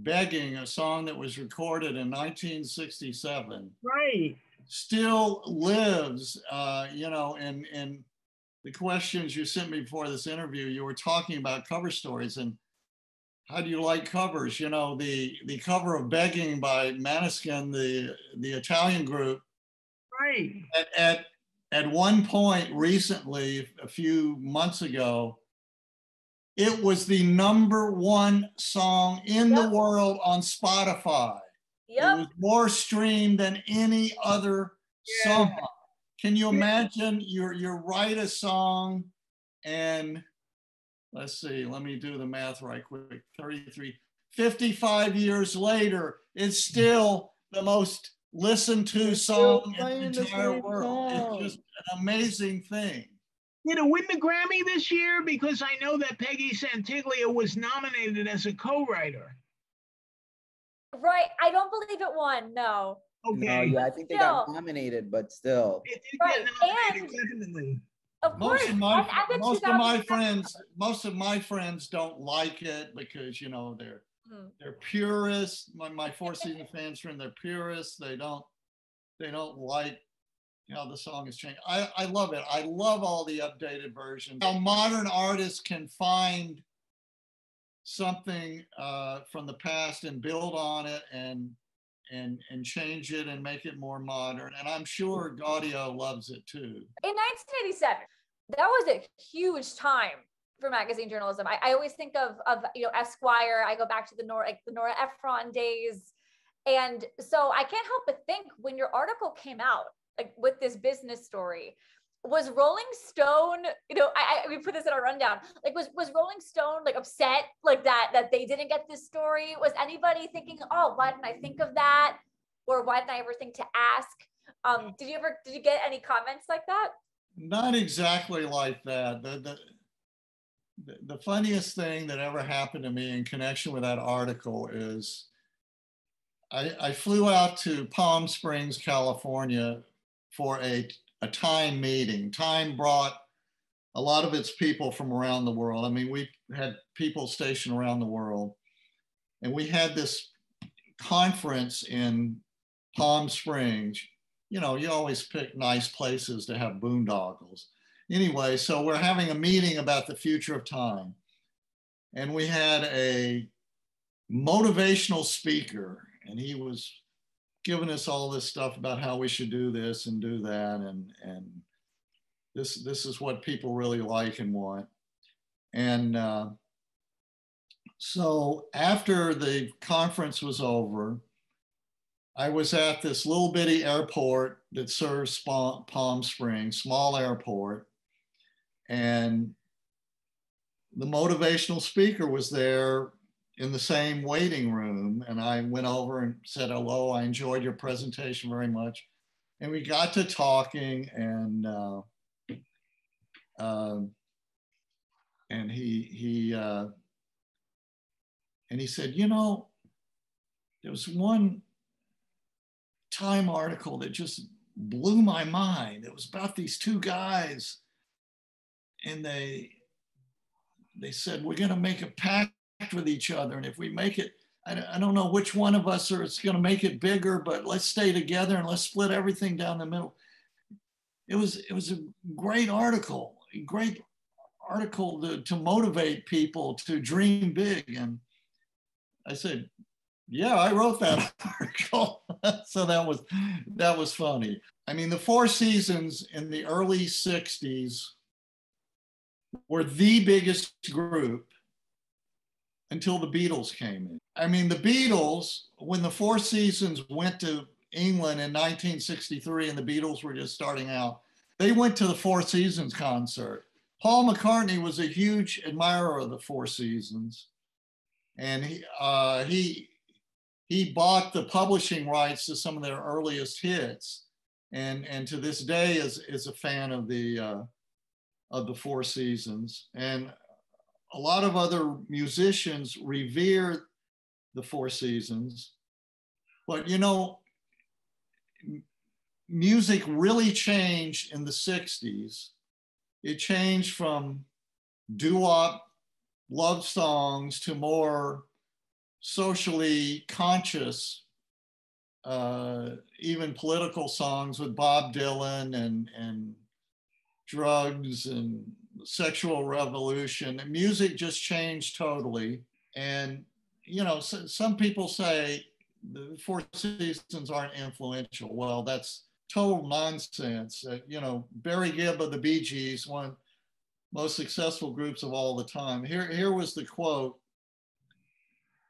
Begging, a song that was recorded in 1967, Right. still lives, you know, in the questions you sent me before this interview. You were talking about cover stories and how do you like covers? You know, the cover of Begging by Maneskin, the Italian group. Right. At one point recently, a few months ago, it was the #1 song in the world on Spotify. It was more streamed than any other song. Can you imagine you write a song and let's see, let me do the math right quick. 33, 55 years later, it's still the most listened to song in the entire world. It's just an amazing thing. Did it win the Grammy this year? Because I know that Peggy Santiglia was nominated as a co-writer. Right. I don't believe it won. No. Okay. No, yeah, I think they got nominated, but still. It did Right. get nominated, definitely. Of course, most of my friends don't like it because, you know, they're purists. My Four Seasons fans friend, they're purists. They don't like how the song has changed. I love it. I love all the updated versions. How modern artists can find something from the past and build on it and change it and make it more modern. And I'm sure Gaudio loves it too. In 1987, that was a huge time for magazine journalism. I always think of you know, Esquire. I go back to the Nora Ephron days. And so I can't help but think when your article came out, like with this business story, was Rolling Stone, you know, we put this in our rundown, like was Rolling Stone like upset like that they didn't get this story? Was anybody thinking, oh, why didn't I think of that? Or why didn't I ever think to ask? Did you get any comments like that? Not exactly like that. The funniest thing that ever happened to me in connection with that article is I flew out to Palm Springs, California for a Time meeting. Time brought a lot of its people from around the world. I mean, we had people stationed around the world. And we had this conference in Palm Springs. You know, you always pick nice places to have boondoggles. Anyway, so we're having a meeting about the future of time. And we had a motivational speaker, and he was giving us all this stuff about how we should do this and do that. And this is what people really like and want. And so after the conference was over, I was at this little bitty airport that serves Palm Springs, small airport. And the motivational speaker was there in the same waiting room. And I went over and said, hello, I enjoyed your presentation very much. And we got to talking and he said, you know, there was one Time article that just blew my mind. It was about these two guys, and they said, we're going to make a pact with each other, and if we make it, I don't know which one of us is going to make it bigger, but let's stay together and let's split everything down the middle. It was a great article, to motivate people to dream big. And I said, yeah, I wrote that article. So that was funny. I mean, the Four Seasons in the early 60s were the biggest group until the Beatles came in. I mean, the Beatles, when the Four Seasons went to England in 1963 and the Beatles were just starting out, they went to the Four Seasons concert. Paul McCartney was a huge admirer of the Four Seasons. And he bought the publishing rights to some of their earliest hits, and to this day is a fan of the Four Seasons. And a lot of other musicians revere the Four Seasons, but you know, music really changed in the 60s. It changed from doo-wop love songs to more socially conscious, even political songs with Bob Dylan and drugs and sexual revolution. And music just changed totally. And, you know, some people say the Four Seasons aren't influential. Well, that's total nonsense. You know, Barry Gibb of the Bee Gees, one of the most successful groups of all the time. Here was the quote.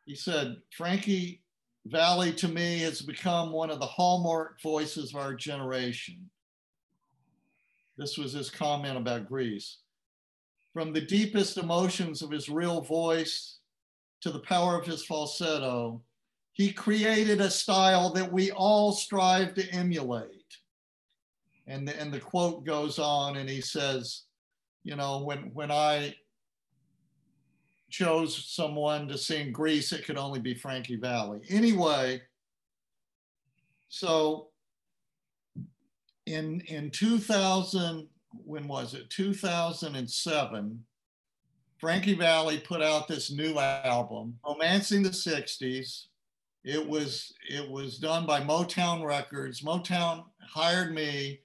He said, "Frankie Valli to me has become one of the hallmark voices of our generation." This was his comment about Grease. "From the deepest emotions of his real voice to the power of his falsetto, he created a style that we all strive to emulate." And the quote goes on, and he says, you know, when I chose someone to sing Grease, it could only be Frankie Valli. Anyway, so in 2000, when was it? 2007, Frankie Valli put out this new album, Romancing the 60s. It was done by Motown Records. Motown hired me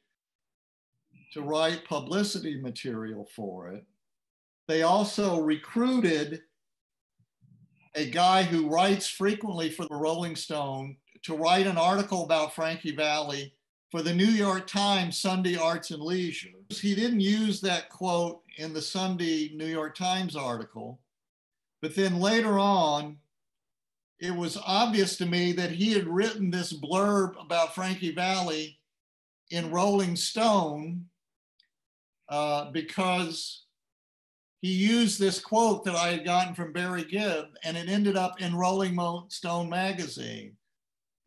to write publicity material for it. They also recruited a guy who writes frequently for the Rolling Stone to write an article about Frankie Valli for the New York Times Sunday Arts and Leisure. He didn't use that quote in the Sunday New York Times article, but then later on, it was obvious to me that he had written this blurb about Frankie Valli in Rolling Stone because he used this quote that I had gotten from Barry Gibb, and it ended up in Rolling Stone magazine.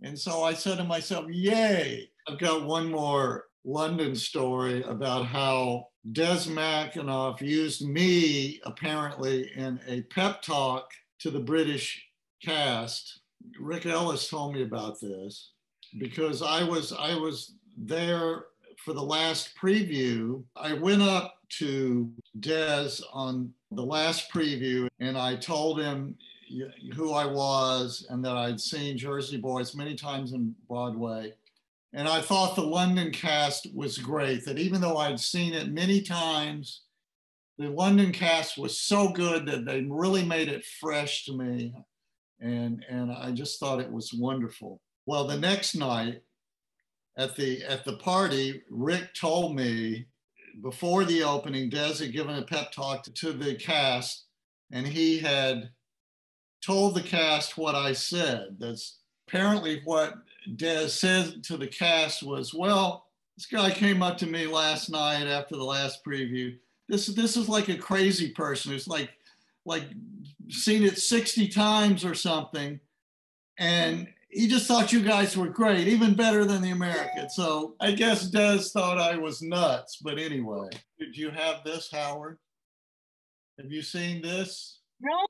And so I said to myself, yay. I've got one more London story about how Des McAnuff used me apparently in a pep talk to the British cast. Rick Ellis told me about this because I was there for the last preview. I went up to Des on the last preview and I told him who I was and that I'd seen Jersey Boys many times in Broadway. And I thought the London cast was great, that even though I'd seen it many times, the London cast was so good that they really made it fresh to me. And I just thought it was wonderful. Well, the next night at the party, Rick told me before the opening, Des had given a pep talk to the cast, and he had told the cast what I said. That's apparently what Des said to the cast was, well, this guy came up to me last night after the last preview. This is like a crazy person who's like seen it 60 times or something. And he just thought you guys were great, even better than the Americans. So I guess Des thought I was nuts, but anyway. Did you have this, Howard? Have you seen this? No,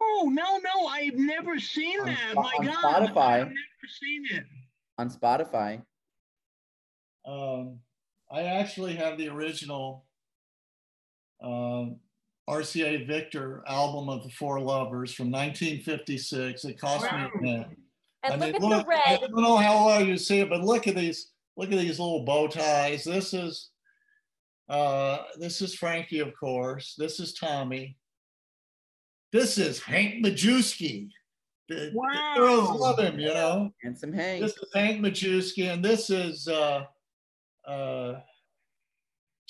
I've never seen that. My God, Spotify. I've never seen it. On Spotify. I actually have the original RCA Victor album of the Four Lovers from 1956. It cost me a mint. And look at the red. I don't know how well you see it, but look at these little bow ties. This is Frankie, of course. This is Tommy. This is Hank Majewski. Wow. The girls love him, you know. Handsome Hank. This is Hank Majewski, and this is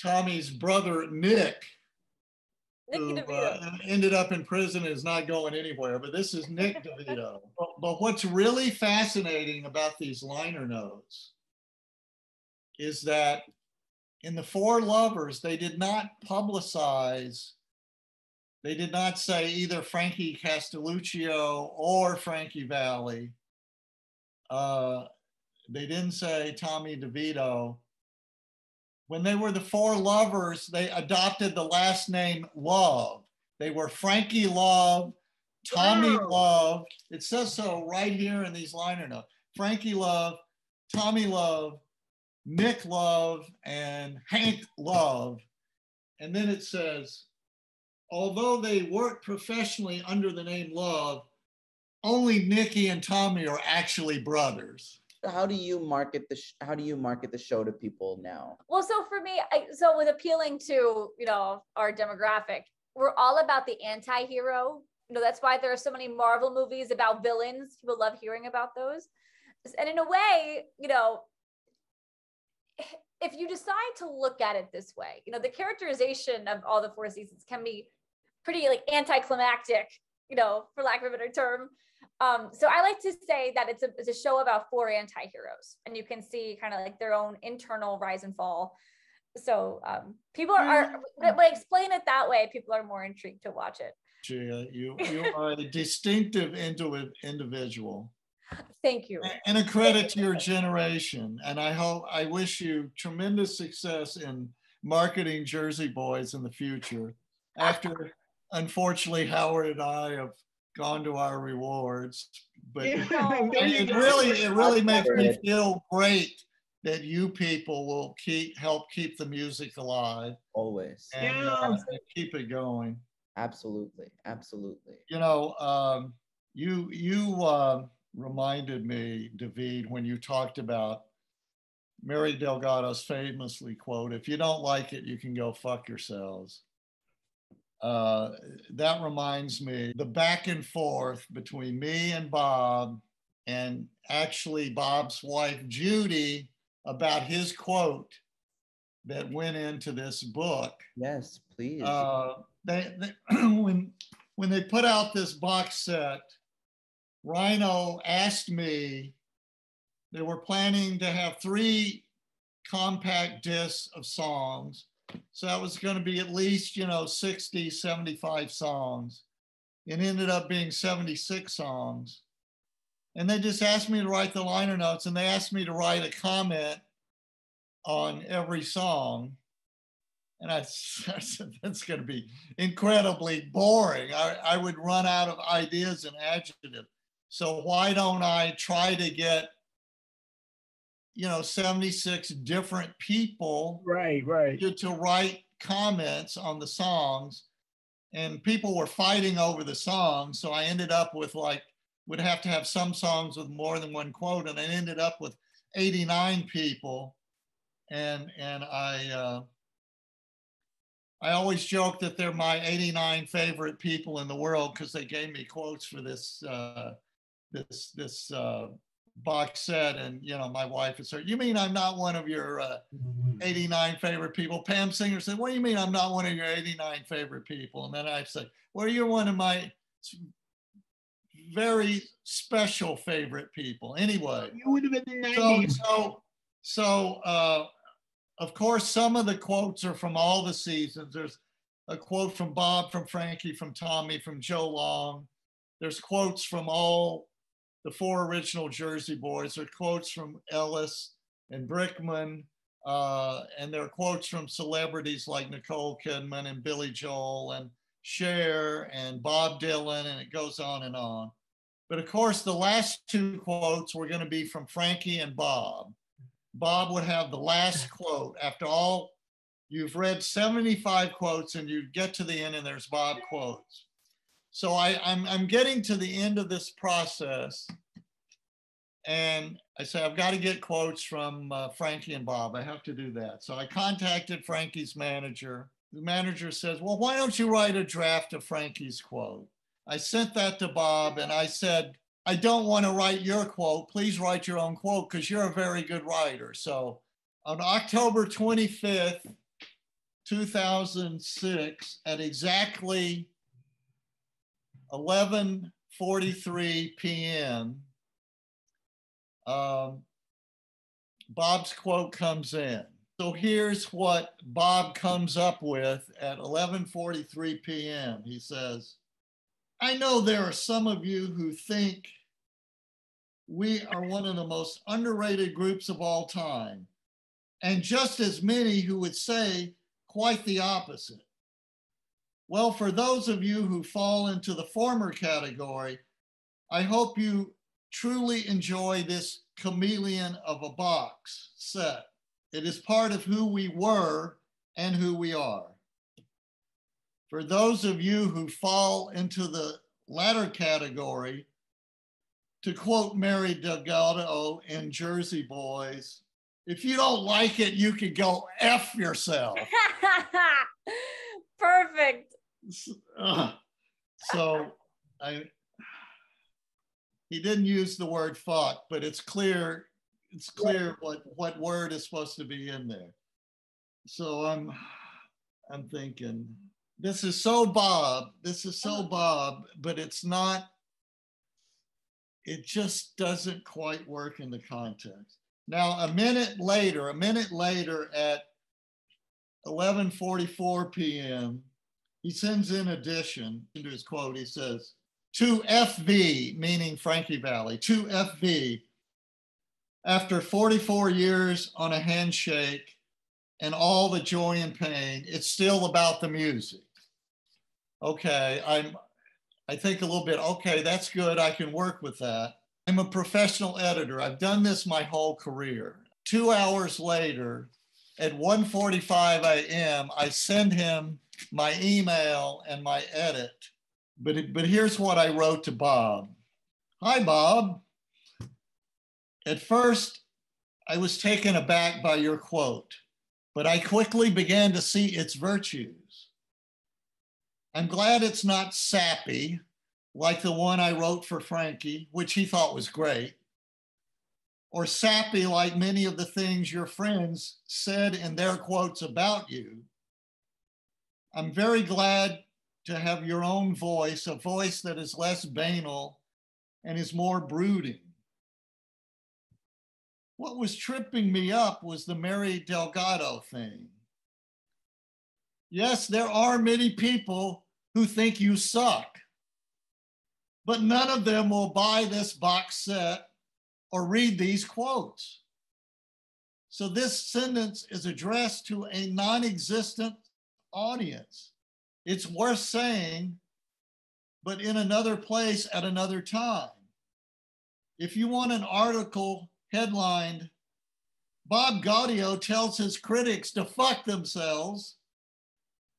Tommy's brother, Nick, who ended up in prison and is not going anywhere. But this is Nick DeVito. But what's really fascinating about these liner notes is that in the Four Lovers, they did not publicize. They did not say either Frankie Castelluccio or Frankie Valli. They didn't say Tommy DeVito. When they were the Four Lovers, they adopted the last name Love. They were Frankie Love, Tommy Love. It says so right here in these liner notes. Frankie Love, Tommy Love, Nick Love, and Hank Love. And then it says, although they worked professionally under the name Love, only Nikki and Tommy are actually brothers. How do you market the show to people now? Well, so for me, so with appealing to, you know, our demographic, we're all about the anti-hero. You know, that's why there are so many Marvel movies about villains. People love hearing about those. And in a way, you know, if you decide to look at it this way, you know, the characterization of all the 4 seasons can be pretty like anticlimactic, you know, for lack of a better term. So I like to say that it's a show about 4 anti-heroes, and you can see kind of like their own internal rise and fall. So people are when I explain it that way, people are more intrigued to watch it. Gia, you are a distinctive individual. Thank you. And a credit to your generation. And I wish you tremendous success in marketing Jersey Boys in the future. After, unfortunately, Howard and I have gone to our rewards, but it really makes me feel great that you people will help keep the music alive. Always. And keep it going. Absolutely. Absolutely. You know, you reminded me, David, when you talked about Mary Delgado's famously quote, "If you don't like it, you can go fuck yourselves." That reminds me the back and forth between me and Bob, and actually Bob's wife, Judy, about his quote that went into this book. Yes, please. When they put out this box set, Rhino asked me, they were planning to have 3 compact discs of songs. So that was going to be at least, 60, 75 songs. It ended up being 76 songs. And they just asked me to write the liner notes, and they asked me to write a comment on every song. And I said, that's going to be incredibly boring. I would run out of ideas and adjectives. So why don't I try to get, 76 different people right. to write comments on the songs, and people were fighting over the songs. So I ended up with would have to have some songs with more than one quote, and I ended up with 89 people. And I always joke that they're my 89 favorite people in the world, because they gave me quotes for this box set. And my wife is her, "You mean I'm not one of your 89 favorite people?" Pam Singer said, "What do you mean I'm not one of your 89 favorite people?" And then I said, "Well, you're one of my very special favorite people." Anyway, You would have been the 90s. So of course, some of the quotes are from all the seasons. There's a quote from Bob, from Frankie, from Tommy, from Joe Long. There's quotes from all the 4 original Jersey Boys. There are quotes from Ellis and Brickman. And there are quotes from celebrities like Nicole Kidman and Billy Joel and Cher and Bob Dylan, and it goes on and on. But of course, the last 2 quotes were going to be from Frankie and Bob. Bob would have the last quote. After all, you've read 75 quotes, and you get to the end and there's Bob quotes. So I'm getting to the end of this process, and I say, I've got to get quotes from Frankie and Bob. I have to do that. So I contacted Frankie's manager. The manager says, "Well, why don't you write a draft of Frankie's quote?" I sent that to Bob, and I said, "I don't want to write your quote. Please write your own quote, because you're a very good writer." So on October 25th, 2006, at exactly 11:43 p.m., Bob's quote comes in. So here's what Bob comes up with at 11:43 p.m. He says, "I know there are some of you who think we are one of the most underrated groups of all time, and just as many who would say quite the opposite. Well, for those of you who fall into the former category, I hope you truly enjoy this chameleon of a box set. It is part of who we were and who we are. For those of you who fall into the latter category, to quote Mary Delgado in Jersey Boys, if you don't like it, you can go F yourself. Perfect. So he didn't use the word fuck, but it's clear what word is supposed to be in there. So I'm thinking, this is so Bob, but it's not, it just doesn't quite work in the context. Now, a minute later at 11:44 p.m., he sends in addition to his quote. He says, to FV, meaning Frankie Valli, to FV, after 44 years on a handshake and all the joy and pain, it's still about the music. Okay, I think a little bit, okay, that's good, I can work with that. I'm a professional editor. I've done this my whole career. 2 hours later, at 1:45 a.m., I send him my email and my edit. But here's what I wrote to Bob. Hi, Bob. At first, I was taken aback by your quote, but I quickly began to see its virtues. I'm glad it's not sappy, like the one I wrote for Frankie, which he thought was great, or sappy like many of the things your friends said in their quotes about you. I'm very glad to have your own voice, a voice that is less banal and is more brooding. What was tripping me up was the Mary Delgado thing. Yes, there are many people who think you suck, but none of them will buy this box set or read these quotes. So this sentence is addressed to a non-existent audience. It's worth saying, but in another place at another time. If you want an article headlined, Bob Gaudio tells his critics to fuck themselves,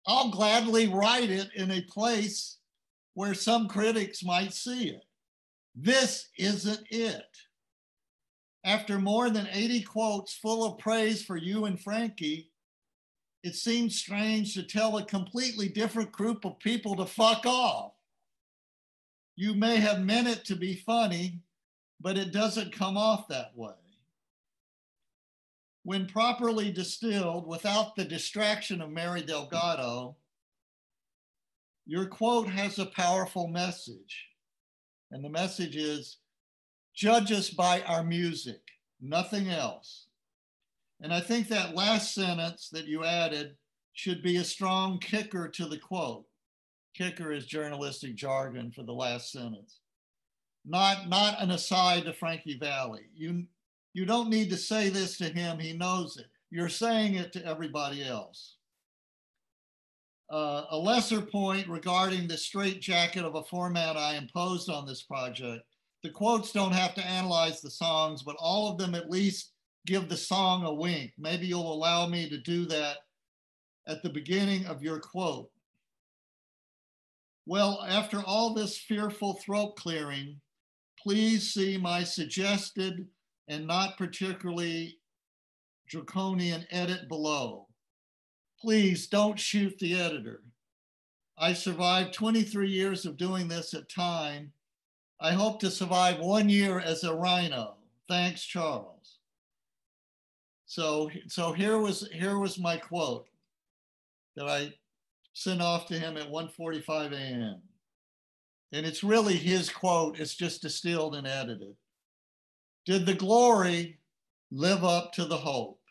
I'll gladly write it in a place where some critics might see it. This isn't it. After more than 80 quotes full of praise for you and Frankie, it seems strange to tell a completely different group of people to fuck off. You may have meant it to be funny, but it doesn't come off that way. When properly distilled, without the distraction of Mary Delgado, your quote has a powerful message. And the message is, judge us by our music, nothing else. And I think that last sentence that you added should be a strong kicker to the quote. Kicker is journalistic jargon for the last sentence. Not an aside to Frankie Valli. You don't need to say this to him, he knows it. You're saying it to everybody else. A lesser point regarding the straitjacket of a format I imposed on this project. The quotes don't have to analyze the songs, but all of them at least give the song a wink. Maybe you'll allow me to do that at the beginning of your quote. Well, after all this fearful throat clearing, please see my suggested and not particularly draconian edit below. Please don't shoot the editor. I survived 23 years of doing this at Time. I hope to survive 1 year as a rhino. Thanks, Charles. So here was my quote that I sent off to him at 1:45 a.m. And it's really his quote, it's just distilled and edited. Did the glory live up to the hope?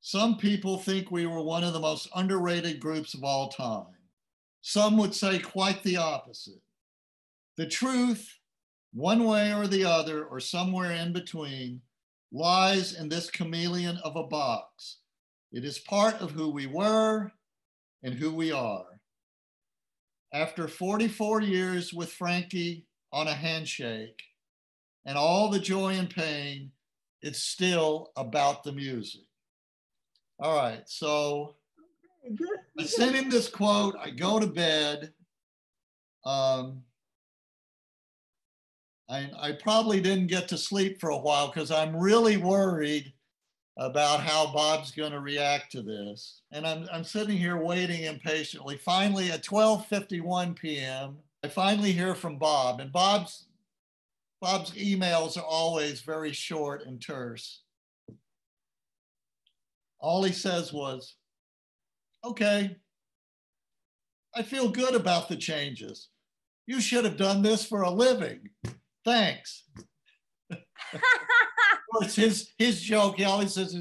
Some people think we were one of the most underrated groups of all time. Some would say quite the opposite. The truth, one way or the other, or somewhere in between, lies in this chameleon of a box. It is part of who we were and who we are. After 44 years with Frankie on a handshake and all the joy and pain, it's still about the music. All right, so I sent him this quote, I go to bed. I I probably didn't get to sleep for a while because I'm really worried about how Bob's going to react to this. And I'm sitting here waiting impatiently. Finally, at 12:51 p.m., I finally hear from Bob. And Bob's emails are always very short and terse. All he says was, okay, I feel good about the changes. You should have done this for a living. Thanks. Of course, his joke, he always says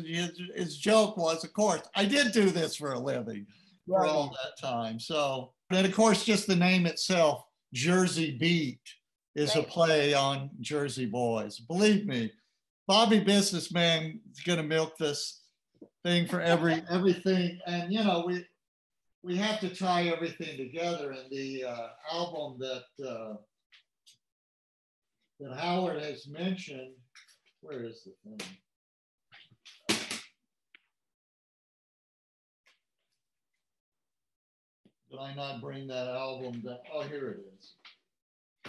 his joke was, of course, I did do this for a living for all that time. So, and of course, just the name itself, Jersey Beat, is a play on Jersey Boys. Believe me, Bobby Businessman is going to milk this thing for everything. And, you know, we have to tie everything together. And the album that Howard has mentioned, where is the thing? Did I not bring that album down? Oh, here it is.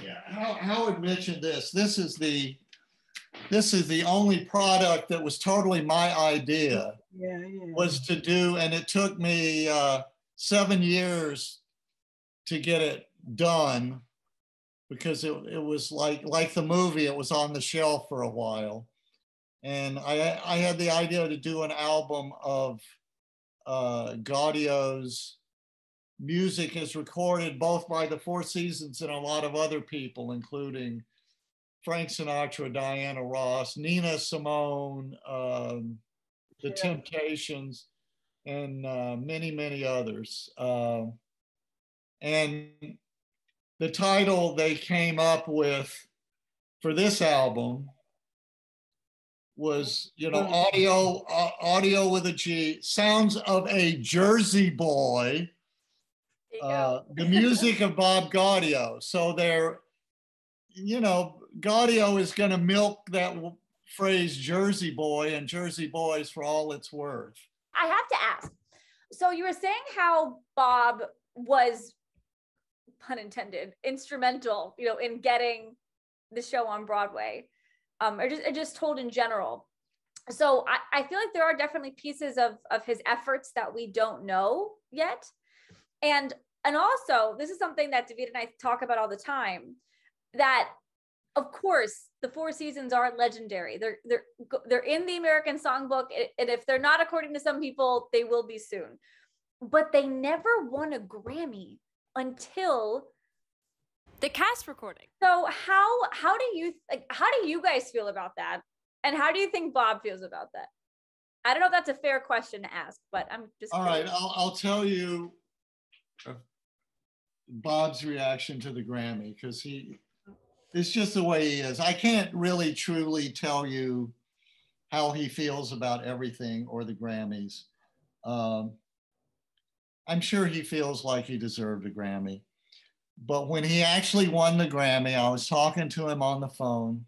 Yeah, Howard mentioned this. This is the only product that was totally my idea. Was to do, and it took me 7 years to get it done because it was like the movie, it was on the shelf for a while. And I had the idea to do an album of Gaudio's music is recorded both by the Four Seasons and a lot of other people, including Frank Sinatra, Diana Ross, Nina Simone, The Temptations, and many, many others. And the title they came up with for this album was, you know, audio with a G, Sounds of a Jersey Boy, the music of Bob Gaudio. So they're, you know, Gaudio is going to milk that phrase Jersey Boy and Jersey Boys for all it's worth. I have to ask. So you were saying how Bob was, pun intended, instrumental, you know, in getting the show on Broadway, or just told in general. So I feel like there are definitely pieces of his efforts that we don't know yet. And also, this is something that David and I talk about all the time, that of course the Four Seasons are legendary. They're in the American Songbook, and if they're not, according to some people, they will be soon. But they never won a Grammy until the cast recording. So how do you guys feel about that? And how do you think Bob feels about that? I don't know if that's a fair question to ask, but I'm just all curious. Right, I'll tell you Bob's reaction to the Grammy, because it's just the way he is. I can't really truly tell you how he feels about everything or the Grammys. I'm sure he feels like he deserved a Grammy. But when he actually won the Grammy, I was talking to him on the phone.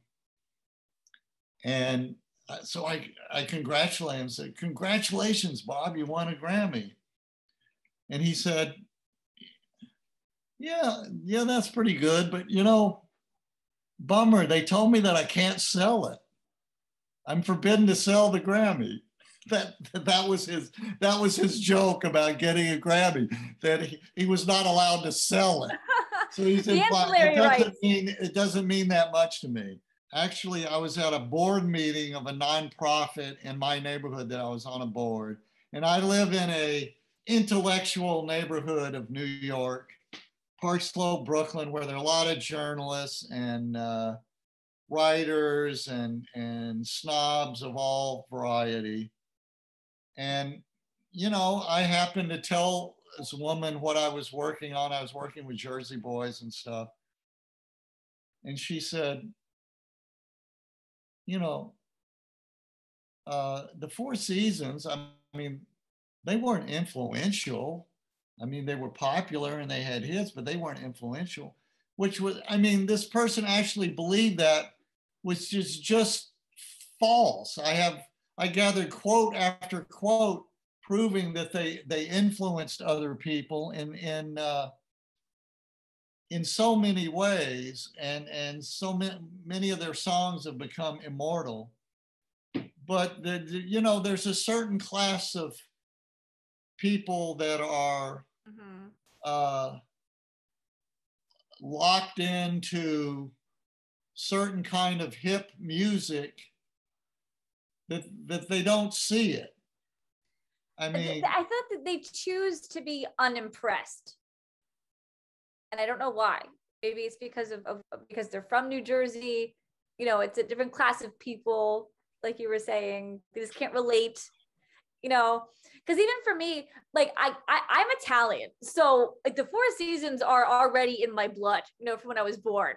And so I congratulated him and said, "Congratulations, Bob, you won a Grammy." And he said, yeah, that's pretty good. But, you know, bummer, they told me that I can't sell it. I'm forbidden to sell the Grammy. That was his joke about getting a Grammy, that he was not allowed to sell it. So he said, it doesn't mean that much to me. Actually, I was at a board meeting of a nonprofit in my neighborhood that I was on a board. And I live in a intellectual neighborhood of New York, Park Slope, Brooklyn, where there are a lot of journalists and writers and snobs of all variety. And, you know, I happened to tell this woman what I was working on. I was working with Jersey Boys and stuff. And she said, you know, the Four Seasons, I mean, they weren't influential. I mean, they were popular and they had hits, but they weren't influential, which was, I mean, this person actually believed that, which is just false. I gathered quote after quote proving that they influenced other people in in so many ways, and so many of their songs have become immortal. But you know, there's a certain class of people that are locked into certain kind of hip music that they don't see it. I mean, I thought that they choose to be unimpressed, and I don't know why. Maybe it's because because they're from New Jersey. You know, it's a different class of people, like you were saying. They just can't relate. You know, because even for me, like I'm Italian, so like the Four Seasons are already in my blood. You know, from when I was born,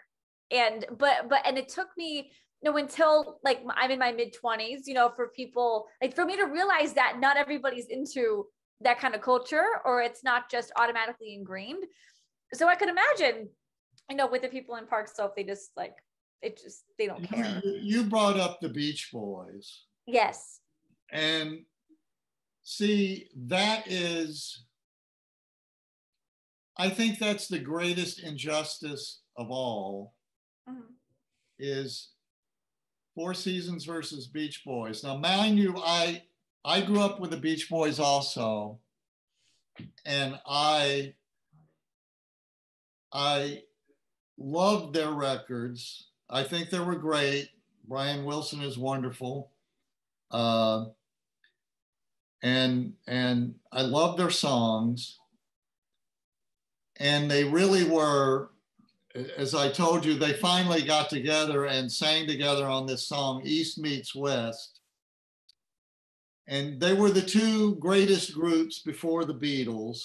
and it took me, you know, until like I'm in my mid-20s, you know, for people, like for me to realize that not everybody's into that kind of culture, or it's not just automatically ingrained. So I could imagine, you know, with the people in Park Slope, they just like, they don't care. You brought up the Beach Boys. Yes. And see, I think that's the greatest injustice of all, is Four Seasons versus Beach Boys. Now, mind you, I grew up with the Beach Boys also, and I loved their records. I think they were great. Brian Wilson is wonderful. And I love their songs. And they really were, as I told you, they finally got together and sang together on this song, East Meets West. And they were the two greatest groups before the Beatles.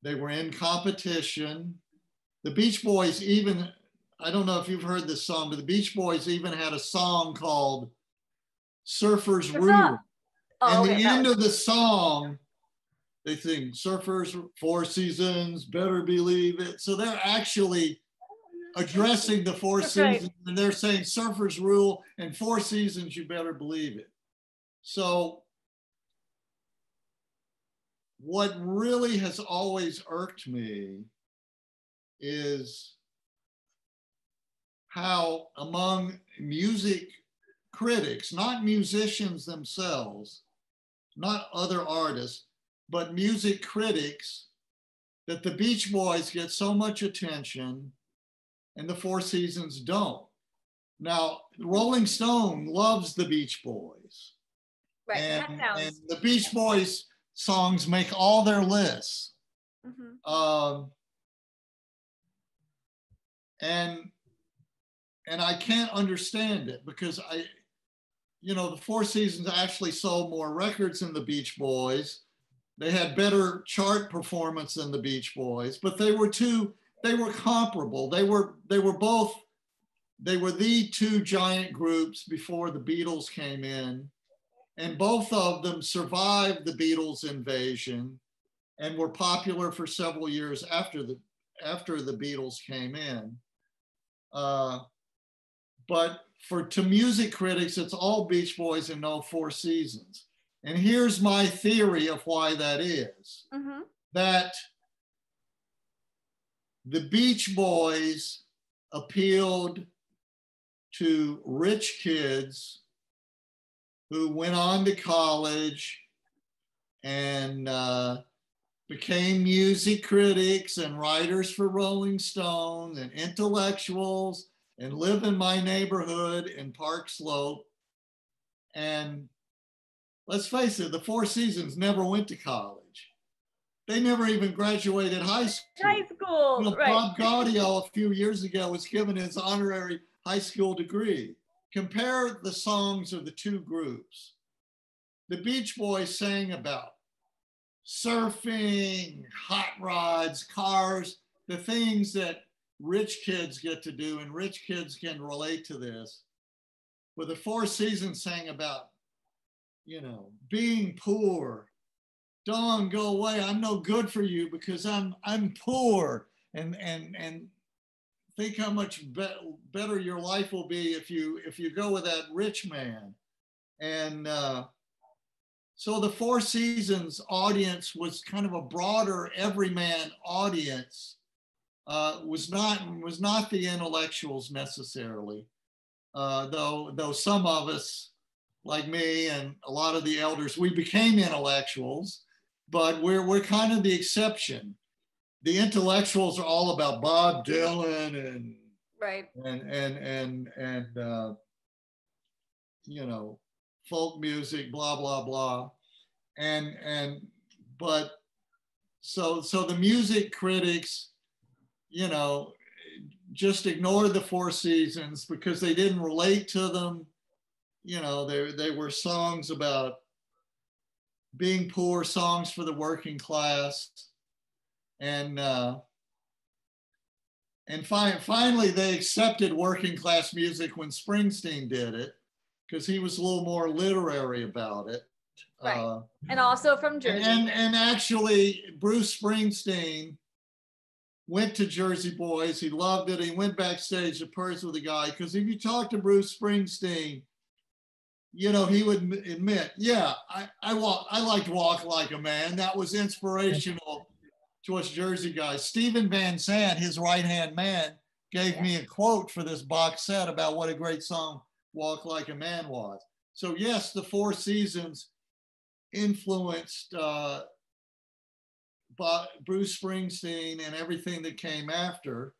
They were in competition. The Beach Boys even, I don't know if you've heard this song, but the Beach Boys even had a song called Surfer's Rule. Oh, and the end of the song, they sing Surfers, Four Seasons, better believe it. So they're actually addressing the Four Seasons, and they're saying Surfers Rule and Four Seasons, you better believe it. So what really has always irked me is how among music critics, not musicians themselves, not other artists, but music critics, that the Beach Boys get so much attention and the Four Seasons don't. Now, Rolling Stone loves the Beach Boys. Right. And the Beach Boys songs make all their lists. And I can't understand it, because you know, the Four Seasons actually sold more records than the Beach Boys. They had better chart performance than the Beach Boys, but they were comparable. They were the two giant groups before the Beatles came in, and both of them survived the Beatles invasion and were popular for several years after the Beatles came in. But to music critics, it's all Beach Boys and no Four Seasons. And here's my theory of why that is. That the Beach Boys appealed to rich kids who went on to college and became music critics and writers for Rolling Stone and intellectuals, and live in my neighborhood in Park Slope. And let's face it, the Four Seasons never went to college. They never even graduated high school. You know, right. Bob Gaudio a few years ago was given his honorary high school degree. Compare the songs of the two groups. The Beach Boys sang about surfing, hot rods, cars, the things that rich kids get to do, and rich kids can relate to this. But the Four Seasons sang about, you know, being poor. Dawn, go away. I'm no good for you because I'm poor. And think how much better your life will be if you go with that rich man. And so the Four Seasons audience was kind of a broader everyman audience. was not the intellectuals necessarily, though some of us, like me and a lot of the elders, we became intellectuals, but we're kind of the exception. The intellectuals are all about Bob Dylan and Right. and you know, folk music, blah blah blah, but so the music critics, you know, just ignored the Four Seasons because they didn't relate to them. You know, they were songs about being poor, songs for the working class, and finally they accepted working class music when Springsteen did it, because he was a little more literary about it. Right. And also from Jersey. And actually, Bruce Springsteen went to Jersey Boys. He loved it. He went backstage to purse with the guy, because if you talk to Bruce Springsteen, you know, he would admit, yeah, I liked Walk Like a Man. That was inspirational to us Jersey guys. Stephen Van Sant, his right-hand man, gave me a quote for this box set about what a great song Walk Like a Man was. So yes, the Four Seasons influenced Bruce Springsteen and everything that came after.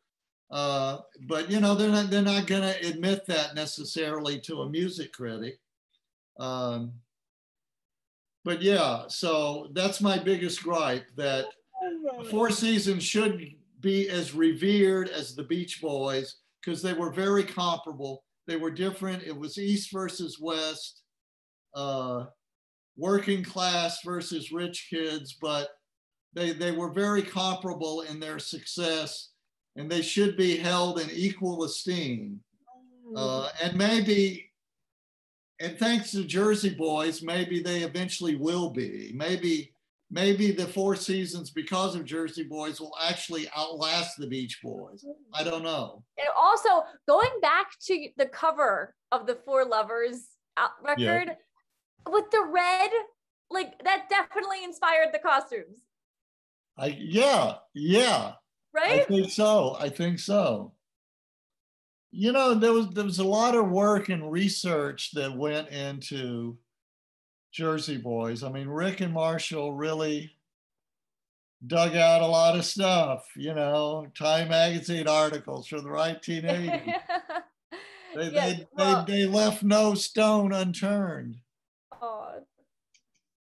But you know, they're not going to admit that necessarily to a music critic. But yeah, so that's my biggest gripe, that the Four Seasons should be as revered as the Beach Boys, because they were very comparable. They were different. It was East versus West, working class versus rich kids, but they were very comparable in their success, and they should be held in equal esteem. And maybe, and thanks to Jersey Boys, maybe they eventually will be. Maybe the Four Seasons, because of Jersey Boys, will actually outlast the Beach Boys. I don't know. And also, going back to the cover of the Four Lovers record, with the red, like that definitely inspired the costumes. Yeah. Right? I think so. You know, there was a lot of work and research that went into Jersey Boys. I mean, Rick and Marshall really dug out a lot of stuff, you know, Time Magazine articles from the 1980s. They left no stone unturned. Oh.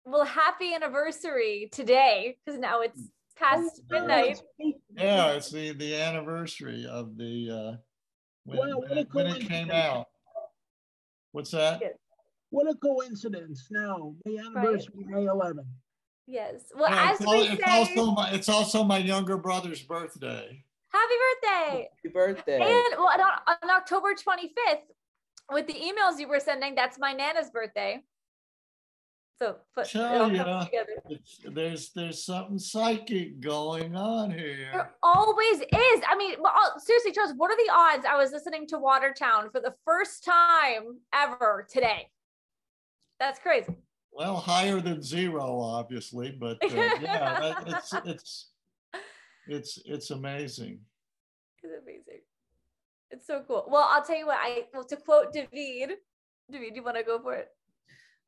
Well, happy anniversary today, because now it's past midnight. Yeah, it's the anniversary of the when it came out. What's that? What a coincidence! No, the anniversary, May 11th. Yes. Well, Yeah, it's also my younger brother's birthday. Happy birthday! Happy birthday! And well, on October 25th, with the emails you were sending, that's my Nana's birthday. So it all comes together. There's something psychic going on here. There always is. I mean, seriously, Charles, what are the odds I was listening to Watertown for the first time ever today? That's crazy. Well, higher than zero, obviously, but yeah, it's amazing. It's amazing. It's so cool. Well, I'll tell you what. To quote David, do you want to go for it?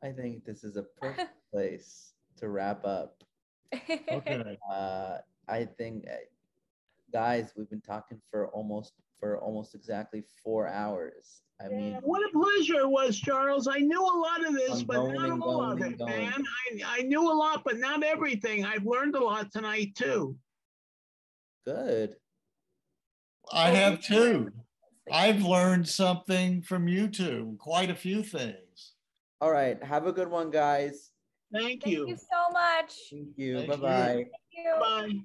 I think this is a perfect place to wrap up. Okay. I think, guys, we've been talking for almost exactly 4 hours. I mean, what a pleasure it was, Charles. I knew a lot of this, but not all of it, man. I knew a lot, but not everything. I've learned a lot tonight too. Good. I have too. I've learned something from you two, quite a few things. All right. Have a good one, guys. Thank you. Thank you so much. Thank you. Thank Bye-bye. Thank you. Bye.